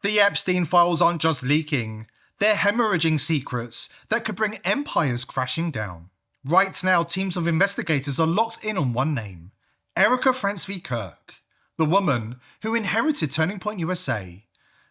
The Epstein files aren't just leaking, they're hemorrhaging secrets that could bring empires crashing down. Right now, teams of investigators are locked in on one name, Erika Kirk, the woman who inherited Turning Point USA,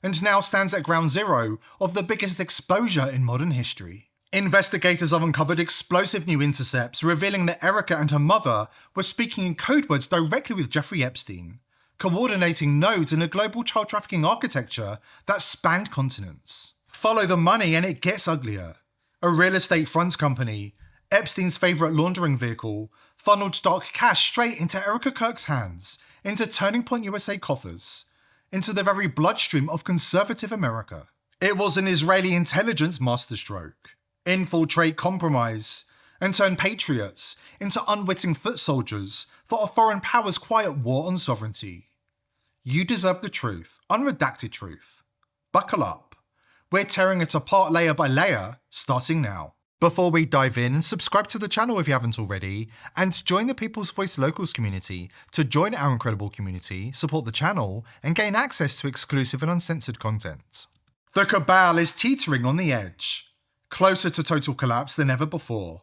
and now stands at ground zero of the biggest exposure in modern history. Investigators have uncovered explosive new intercepts revealing that Erika and her mother were speaking in code words directly with Jeffrey Epstein, coordinating nodes in a global child trafficking architecture that spanned continents. Follow the money and it gets uglier. A real estate funds company, Epstein's favourite laundering vehicle, funneled dark cash straight into Erika Kirk's hands, into Turning Point USA coffers, into the very bloodstream of conservative America. It was an Israeli intelligence masterstroke. Infiltrate, compromise, and turn patriots into unwitting foot soldiers for a foreign power's quiet war on sovereignty. You deserve the truth, unredacted truth. Buckle up. We're tearing it apart layer by layer, starting now. Before we dive in, subscribe to the channel if you haven't already, and join the People's Voice Locals community to join our incredible community, support the channel, and gain access to exclusive and uncensored content. The cabal is teetering on the edge, closer to total collapse than ever before.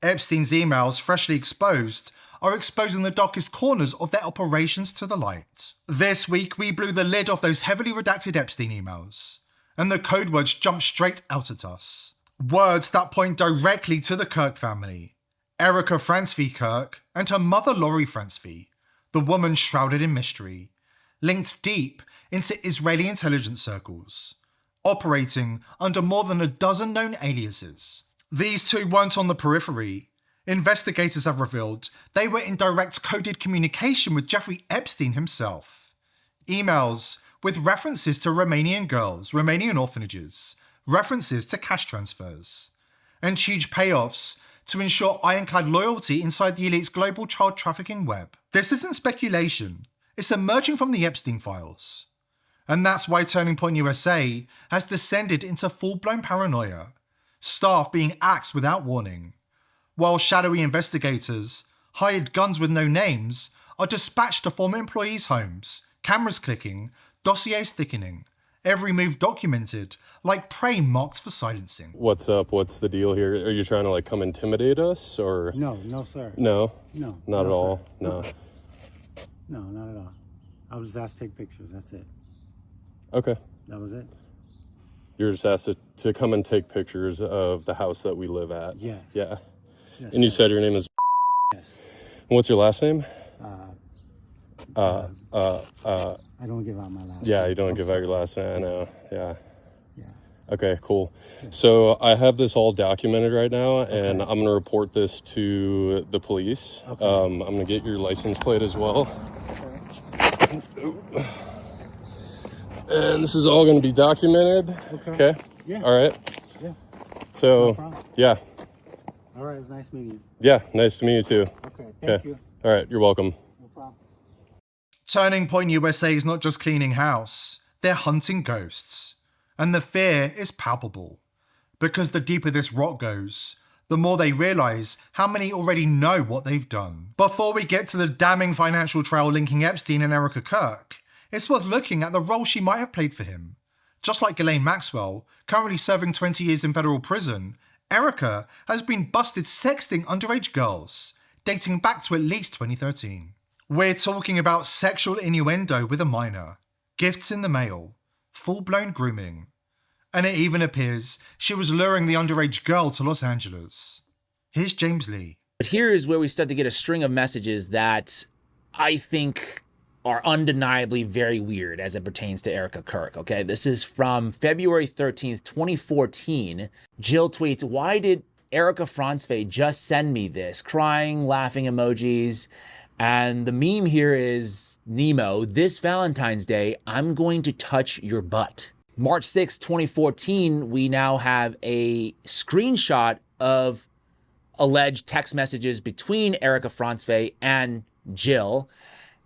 Epstein's emails, freshly exposed, are exposing the darkest corners of their operations to the light. This week, we blew the lid off those heavily redacted Epstein emails, and the code words jumped straight out at us. Words that point directly to the Kirk family, Erika Kirk and her mother Lori Francevy, the woman shrouded in mystery, linked deep into Israeli intelligence circles, operating under more than a dozen known aliases. These two weren't on the periphery. Investigators have revealed they were in direct coded communication with Jeffrey Epstein himself. Emails with references to Romanian girls, Romanian orphanages, references to cash transfers, and huge payoffs to ensure ironclad loyalty inside the elite's global child trafficking web. This isn't speculation, it's emerging from the Epstein files. And that's why Turning Point USA has descended into full-blown paranoia, staff being axed without warning, while shadowy investigators, hired guns with no names, are dispatched to former employees' homes, cameras clicking, dossiers thickening, every move documented, like prey marked for silencing. What's up? What's the deal here? Are you trying to come intimidate us or? No, no, sir. No? No. Not at all? Sir. No. No, not at all. I was asked to take pictures, that's it. Okay. That was it? You're just asked to come and take pictures of the house that we live at? Yes. Yeah. Yes, and you sir. said your name is? Yes. And what's your last name? I don't give out my last Yeah, name. you don't give out your last name, I know, yeah. Yeah. Okay, cool. So I have this all documented right now, and I'm gonna report this to the police. Okay. I'm gonna get your license plate as well. And this is all gonna be documented. Okay? Yeah. All right. Yeah. So, No problem. yeah. All right, it was nice meeting you. Yeah, nice to meet you too. Okay, thank you. All right, you're welcome. No problem. Turning Point USA is not just cleaning house, they're hunting ghosts. And the fear is palpable. Because the deeper this rot goes, the more they realise how many already know what they've done. Before we get to the damning financial trail linking Epstein and Erika Kirk, it's worth looking at the role she might have played for him. Just like Ghislaine Maxwell, currently serving 20 years in federal prison, Erika has been busted sexting underage girls, dating back to at least 2013. We're talking about sexual innuendo with a minor, gifts in the mail, full-blown grooming, and it even appears she was luring the underage girl to Los Angeles. Here's James Lee. But here is where we start to get a string of messages that I think are undeniably very weird as it pertains to Erika Kirk, okay? This is from February 13th, 2014. Jill tweets, "Why did Erika Francevy just send me this?" Crying, laughing emojis. And the meme here is Nemo, "This Valentine's Day, I'm going to touch your butt." March 6th, 2014, we now have a screenshot of alleged text messages between Erika Francevy and Jill.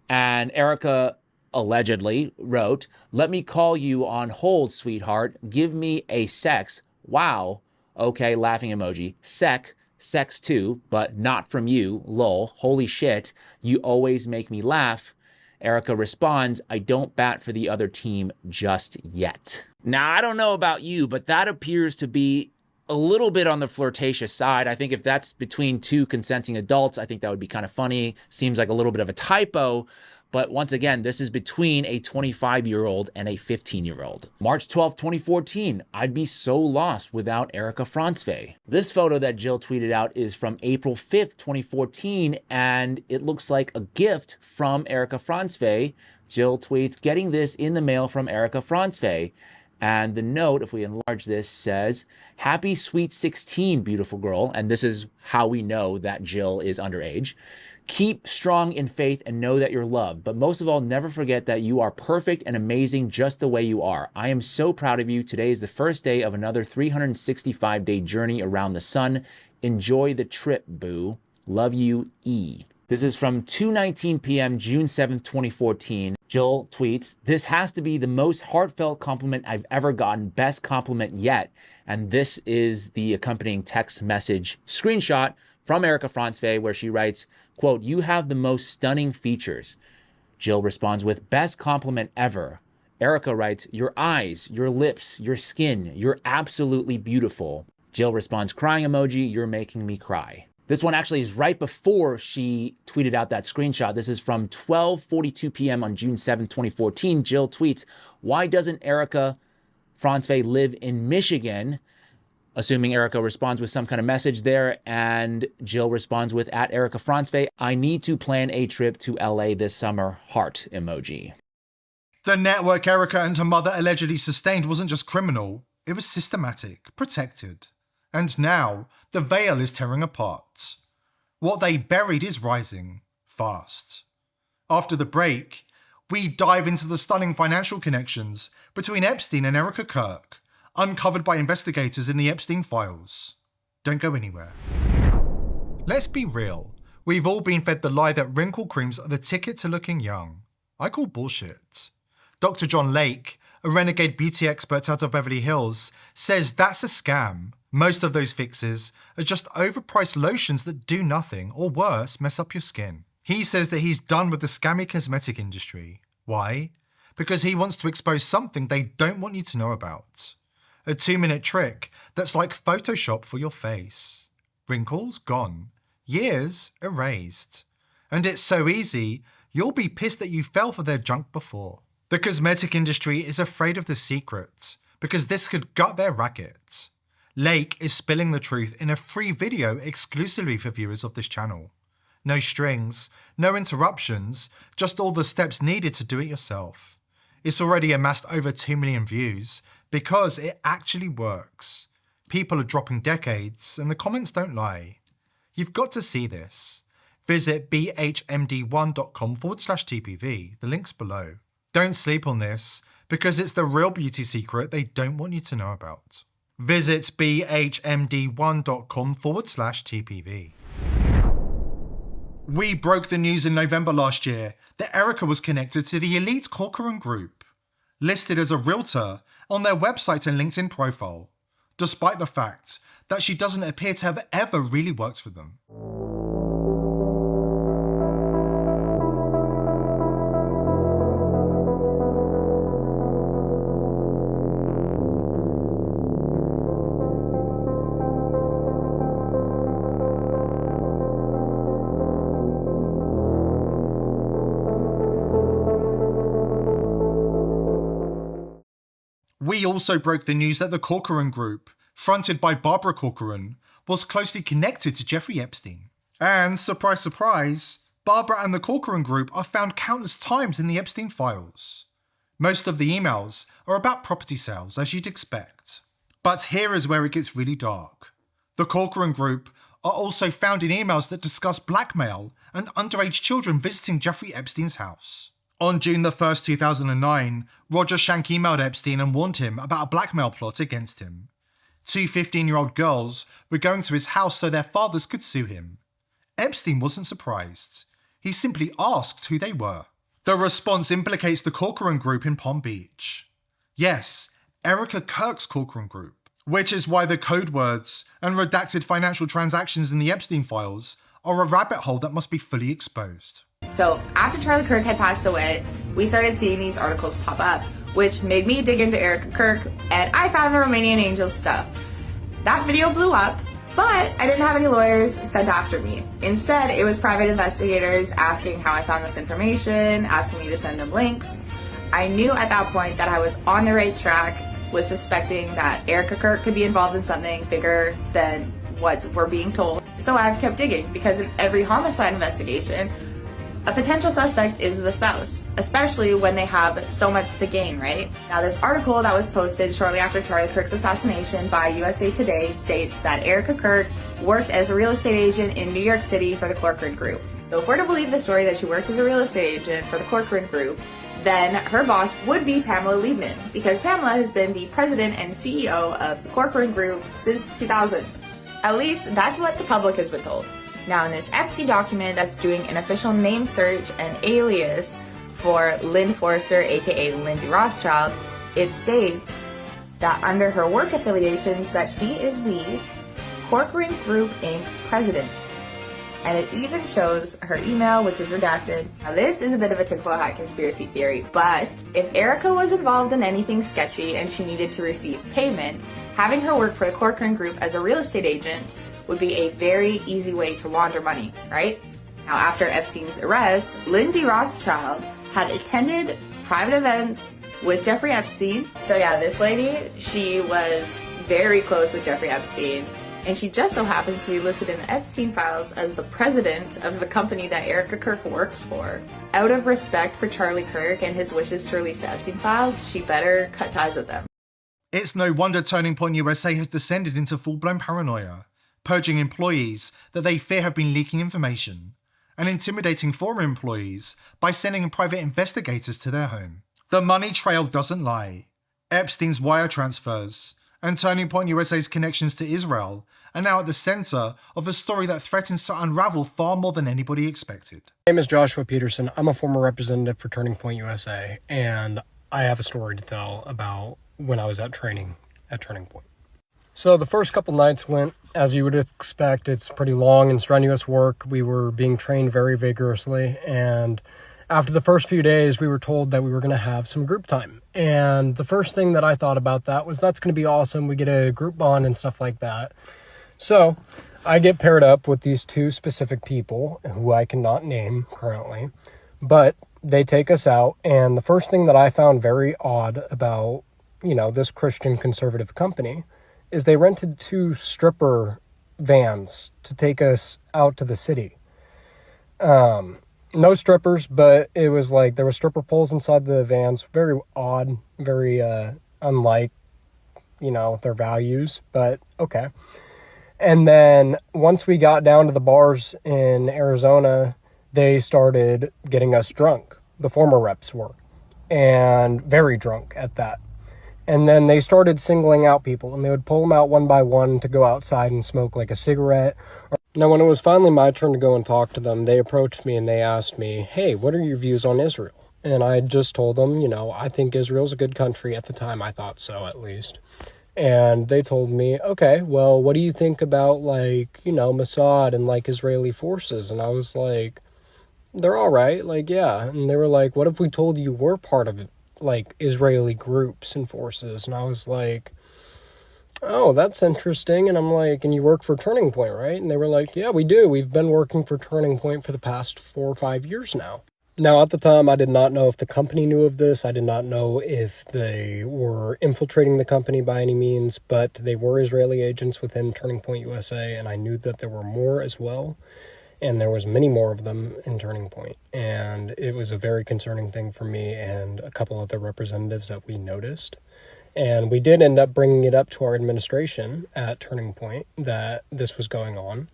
And Erika allegedly wrote, "Let me call you on hold, sweetheart. Give me a sex. Wow. Okay, laughing emoji. Sex too, but not from you. Lol. Holy shit. You always make me laugh. Erika responds, "I don't bat for the other team just yet." Now, I don't know about you, but that appears to be a little bit on the flirtatious side. I think if that's between two consenting adults, I think that would be kind of funny. Seems like a little bit of a typo. But once again, this is between a 25-year-old and a 15-year-old. March 12, 2014, I'd be so lost without Erika Francve. This photo that Jill tweeted out is from April 5th, 2014, and it looks like a gift from Erika Francve. Jill tweets, "Getting this in the mail from Erika Francve." And the note, if we enlarge this, says, "Happy sweet 16, beautiful girl." And this is how we know that Jill is underage. "Keep strong in faith and know that you're loved. But most of all, never forget that you are perfect and amazing just the way you are. I am so proud of you. Today is the first day of another 365-day journey around the sun. Enjoy the trip, boo. Love you, E." This is from 2:19 p.m., June 7th, 2014. Jill tweets, "This has to be the most heartfelt compliment I've ever gotten. Best compliment yet." And this is the accompanying text message screenshot from Erika Francve where she writes, quote, "You have the most stunning features." Jill responds with, "Best compliment ever." Erika writes, "Your eyes, your lips, your skin, you're absolutely beautiful." Jill responds, crying emoji, "You're making me cry." This one actually is right before she tweeted out that screenshot. This is from 12:42 p.m. on June 7, 2014. Jill tweets, "Why doesn't Erika Francve live in Michigan?" Assuming Erika responds with some kind of message there, and Jill responds with, "At Erika Francve, I need to plan a trip to LA this summer, heart emoji." The network Erika and her mother allegedly sustained wasn't just criminal, it was systematic, protected. And now, the veil is tearing apart. What they buried is rising, fast. After the break, we dive into the stunning financial connections between Epstein and Erika Kirk, uncovered by investigators in the Epstein files. Don't go anywhere. Let's be real, we've all been fed the lie that wrinkle creams are the ticket to looking young. I call bullshit. Dr. John Lake, a renegade beauty expert out of Beverly Hills, says that's a scam. Most of those fixes are just overpriced lotions that do nothing, or worse, mess up your skin. He says that he's done with the scammy cosmetic industry. Why? Because he wants to expose something they don't want you to know about. A 2-minute trick that's like Photoshop for your face. Wrinkles gone. Years erased. And it's so easy, you'll be pissed that you fell for their junk before. The cosmetic industry is afraid of the secret, because this could gut their racket. Lake is spilling the truth in a free video exclusively for viewers of this channel. No strings, no interruptions, just all the steps needed to do it yourself. It's already amassed over 2 million views because it actually works. People are dropping decades and the comments don't lie. You've got to see this. Visit bhmd1.com/TPV, the link's below. Don't sleep on this because it's the real beauty secret they don't want you to know about. Visit bhmd1.com/TPV. We broke the news in November last year that Erika was connected to the elite Corcoran Group, listed as a realtor on their website and LinkedIn profile, despite the fact that she doesn't appear to have ever really worked for them. We also broke the news that the Corcoran Group, fronted by Barbara Corcoran, was closely connected to Jeffrey Epstein. And, surprise, surprise, Barbara and the Corcoran Group are found countless times in the Epstein files. Most of the emails are about property sales, as you'd expect. But here is where it gets really dark. The Corcoran Group are also found in emails that discuss blackmail and underage children visiting Jeffrey Epstein's house. On June 1st, 2009, Roger Shank emailed Epstein and warned him about a blackmail plot against him. 2 15-year-old girls were going to his house so their fathers could sue him. Epstein wasn't surprised. He simply asked who they were. The response implicates the Corcoran Group in Palm Beach. Yes, Erika Kirk's Corcoran Group, which is why the code words and redacted financial transactions in the Epstein files are a rabbit hole that must be fully exposed. So after Charlie Kirk had passed away, we started seeing these articles pop up, which made me dig into Erika Kirk, and I found the Romanian Angels stuff. That video blew up, but I didn't have any lawyers sent after me. Instead, it was private investigators asking how I found this information, asking me to send them links. I knew at that point that I was on the right track, was suspecting that Erika Kirk could be involved in something bigger than what we're being told. So I've kept digging, because in every homicide investigation, a potential suspect is the spouse, especially when they have so much to gain, right? Now, this article that was posted shortly after Charlie Kirk's assassination by USA Today states that Erika Kirk worked as a real estate agent in New York City for the Corcoran Group. So if we're to believe the story that she works as a real estate agent for the Corcoran Group, then her boss would be Pamela Liebman, because Pamela has been the president and CEO of the Corcoran Group since 2000. At least that's what the public has been told. Now, in this Epstein document that's doing an official name search and alias for Lynn Forster, aka Lindy Rothschild, it states that under her work affiliations that she is the Corcoran Group Inc. president. And it even shows her email, which is redacted. Now, this is a bit of a tinfoil hat conspiracy theory, but if Erika was involved in anything sketchy and she needed to receive payment, having her work for the Corcoran Group as a real estate agent would be a very easy way to launder money, right? Now, after Epstein's arrest, Lindy Rothschild had attended private events with Jeffrey Epstein. So yeah, this lady, she was very close with Jeffrey Epstein, and she just so happens to be listed in the Epstein files as the president of the company that Erika Kirk works for. Out of respect for Charlie Kirk and his wishes to release the Epstein files, she better cut ties with them. It's no wonder Turning Point USA has descended into full-blown paranoia, purging employees that they fear have been leaking information, and intimidating former employees by sending private investigators to their home. The money trail doesn't lie. Epstein's wire transfers and Turning Point USA's connections to Israel are now at the center of a story that threatens to unravel far more than anybody expected. My name is Joshua Peterson. I'm a former representative for Turning Point USA, and I have a story to tell about when I was at training at Turning Point. So the first couple nights went as you would expect. It's pretty long and strenuous work. We were being trained very vigorously, and after the first few days, we were told that we were going to have some group time. And the first thing that I thought about that was, that's going to be awesome. We get a group bond and stuff like that. So I get paired up with these two specific people who I cannot name currently, but they take us out. And the first thing that I found very odd about, this Christian conservative company is they rented 2 stripper vans to take us out to the city. No strippers, but it was like there were stripper poles inside the vans. Very odd, very unlike, their values, but okay. And then once we got down to the bars in Arizona, they started getting us drunk. The former reps were, and very drunk at that. And then they started singling out people, and they would pull them out one by one to go outside and smoke like a cigarette. Now, when it was finally my turn to go and talk to them, they approached me and they asked me, hey, what are your views on Israel? And I just told them, I think Israel's a good country. At the time, I thought so, at least. And they told me, okay, well, what do you think about, Mossad and, Israeli forces? And I was like, they're all right, yeah. And they were like, what if we told you we're part of it? Israeli groups and forces? And I was like, oh, that's interesting. And I'm like, and you work for Turning Point, right? And they were like, yeah, we do. We've been working for Turning Point for the past 4 or 5 years now. Now, at the time, I did not know if the company knew of this. I did not know if they were infiltrating the company by any means, but they were Israeli agents within Turning Point USA, and I knew that there were more as well. And there was many more of them in Turning Point. And it was a very concerning thing for me and a couple other representatives that we noticed. And we did end up bringing it up to our administration at Turning Point that this was going on.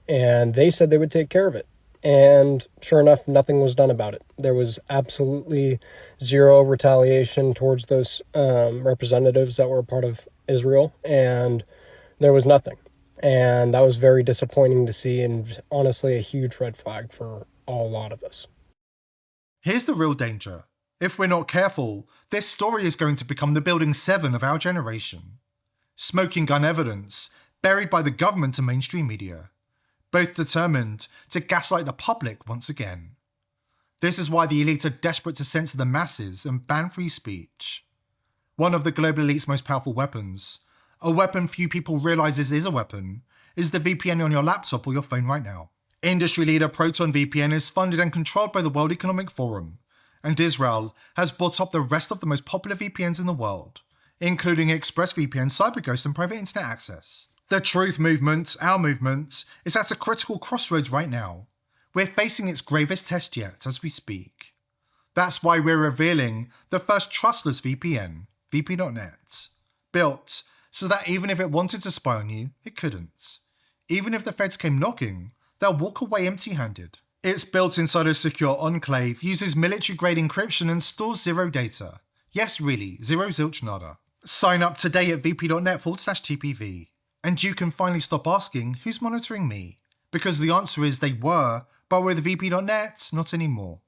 And they said they would take care of it. And sure enough, nothing was done about it. There was absolutely zero retaliation towards those representatives that were a part of Israel. And there was nothing. And that was very disappointing to see, and honestly a huge red flag for a lot of us. Here's the real danger. If we're not careful, this story is going to become the Building 7 of our generation. Smoking gun evidence, buried by the government and mainstream media, both determined to gaslight the public once again. This is why the elite are desperate to censor the masses and ban free speech. One of the global elite's most powerful weapons, a weapon few people realize is a weapon, is the VPN on your laptop or your phone right now. Industry leader Proton VPN is funded and controlled by the World Economic Forum, and Israel has bought up the rest of the most popular VPNs in the world, including ExpressVPN, CyberGhost, and private internet access. The truth movement, our movement, is at a critical crossroads right now. We're facing its gravest test yet as we speak. That's why we're revealing the first trustless VPN, VP.net, built so that even if it wanted to spy on you, it couldn't. Even if the feds came knocking, they'll walk away empty-handed. It's built inside a secure enclave, uses military-grade encryption, and stores zero data. Yes, really, zero zilch nada. Sign up today at vp.net/TPV. And you can finally stop asking, who's monitoring me? Because the answer is they were, but with vp.net, not anymore.